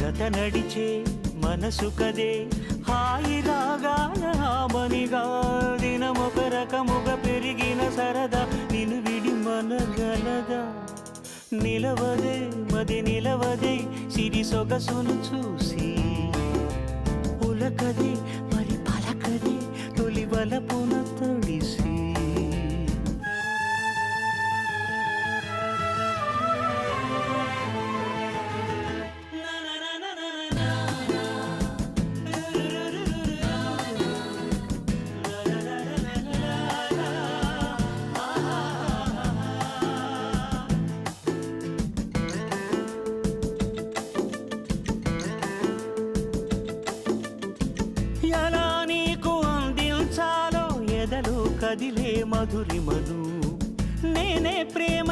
జత నడిచే మనసు కదే హాయి రాగాల హామనిగా దినమొక రకముగా పెరిగిన సరదా నిన్ను విడి మనగలదా నిలవదే మది నిలవదే సిరి సొగసును చూసి పులకదే మరి పలకదే తొలి వలపున తడిసి ఎలా నీకు అందించాలో ఎదలో కదిలే మధురిమను నేనే ప్రేమ